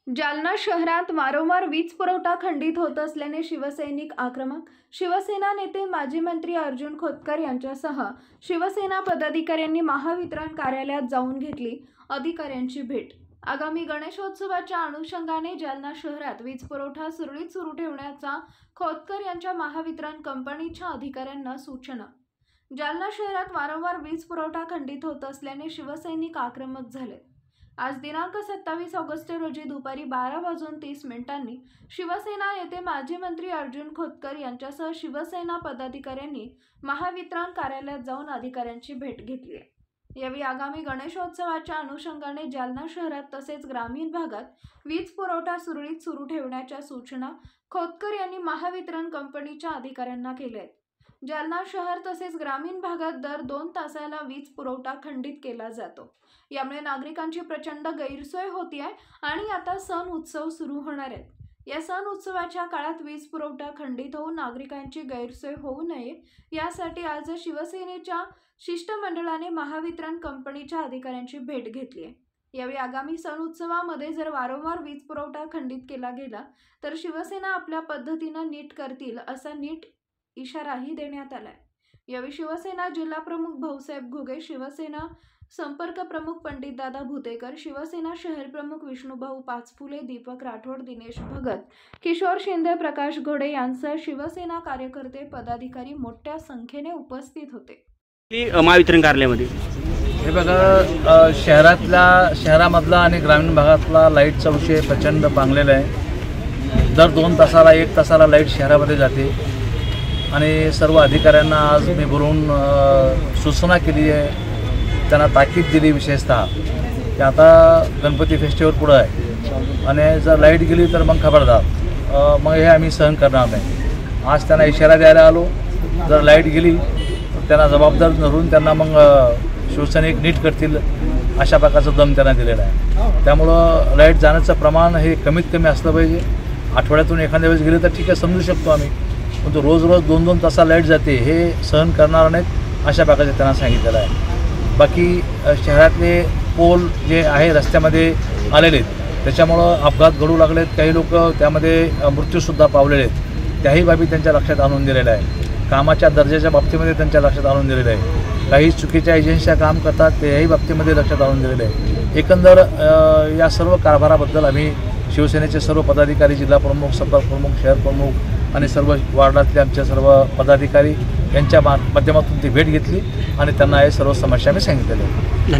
जालना शहरात वारंवार वीज पुरवठा खंडित होत असल्याने शिवसैनिक आक्रमक। शिवसेना नेते माजी मंत्री अर्जुन खोतकर यांच्यासह शिवसेना पदाधिकाऱ्यांनी महावितरण कार्यालयात जाऊन घेतली अधिकाऱ्यांची भेट। आगामी गणेशोत्सवाच्या अनुषंगाने जालना शहरात वीज पुरवठा सुरळीत सुरू ठेवण्याचा खोतकर यांच्या महावितरण कंपनीच्या अधिकाऱ्यांना सूचना। जालना शहरात वारंवार वीज पुरवठा खंडित होत असल्याने शिवसैनिक आक्रमक झाले। आज दिनांक 27 ऑगस्ट रोजी दुपारी 12:30 शिवसेना नेते माजी मंत्री अर्जुन खोतकर यांच्यासह शिवसेना पदाधिकाऱ्यांनी महावितरण कार्यालयात जाऊन अधिकाऱ्यांची भेट घेतली आहे। यावेळी आगामी गणेशोत्सवाच्या अनुषंगाने जालना शहरात तसेच ग्रामीण भागात वीज पुरवठा सुरळीत सुरू ठेवण्याच्या सूचना खोतकर यांनी महावितरण कंपनीच्या अधिकाऱ्यांना केल्या आहेत। जालना शहर तसेच ग्रामीण भागात दर 2 तासाला वीज पुरवठा खंडित केला जातो। यामुळे नागरिकांची प्रचंड गैरसोय होती आहे आणि आता सण उत्सव सुरू होणार आहेत। या सण उत्सवाच्या काळात वीज पुरवठा खंडित होऊन नागरिकांची गैरसोय होऊ नये यासाठी आज शिवसेनेच्या शिष्टमंडळाने महावितरण कंपनीच्या अधिकाऱ्यांची भेट घेतली आहे। यावेळी आगामी सण उत्सवामध्ये जर वारंवार वीज पुरवठा खंडित केला गेला तर शिवसेना आपल्या पद्धतीने नीट करतील असा नीट इशाराही देण्यात आलाय। यावेळी शिवसेना जिल्हा प्रमुख भाऊसाहेब घुगे, शिवसेना संपर्क प्रमुख पंडितदादा भुतेकर, शिवसेना शहर प्रमुख विष्णुभाऊ पाचफुले, दीपक राठोड, दिनेश भगत, किशोर शिंदे, प्रकाश घोडे यांसह शिवसेना कार्यकर्ते पदाधिकारी मोठ्या संख्येने उपस्थित होते। महावितरण कार्यालयामध्ये हे बघा, शहरामधला आणि ग्रामीण भागातला लाईटचा विषय प्रचंड पांगलेला आहे। दर 2 तासाला 1 तासाला लाईट शहरामध्ये जाते आणि सर्व अधिकाऱ्यांना आज मी बोलून सूचना केली आहे, त्यांना ताकीद दिली विशेषतः की आता गणपती फेस्टिवल पुढं आहे आणि जर लाईट गेली तर मग खबरदार, मग हे आम्ही सहन करणार नाही। आज त्यांना इशारा द्यायला आलो, जर लाईट गेली तर त्यांना जबाबदार धरून त्यांना मग शिवसैनिक नीट करतील अशा प्रकारचा दम त्यांना दिलेला आहे। त्यामुळं लाईट जाण्याचं प्रमाण हे कमीत कमी असलं पाहिजे। आठवड्यातून एखाद्या वेळेस गेले तर ठीक आहे, समजू शकतो आम्ही, पण तो रोज 2-2 तासा लाईट जाते हे सहन करणार नाहीत अशा प्रकारचे त्यांना सांगितलेलं आहे। बाकी शहरातले पोल जे आहे रस्त्यामध्ये आलेले आहेत त्याच्यामुळं अपघात घडू लागलेत, काही लोक त्यामध्ये मृत्यूसुद्धा पावलेले आहेत, त्याही बाबी त्यांच्या लक्षात आणून दिलेल्या आहे। कामाच्या दर्जाच्या बाबतीमध्ये त्यांच्या लक्षात आणून दिलेलं आहे। काही चुकीच्या एजन्स्या काम करतात त्याही बाबतीमध्ये लक्षात आणून दिलेलं आहे। एकंदर या सर्व कारभाराबद्दल आम्ही शिवसेनेचे सर्व पदाधिकारी, जिल्हा प्रमुख, संपर्क प्रमुख, शहर प्रमुख आणि सर्व वार्डातले आमचे सर्व पदाधिकारी यांच्या माध्यमातून ती भेट घेतली आणि त्यांना हे सर्व समस्या मी सांगितलेल्या आहेत।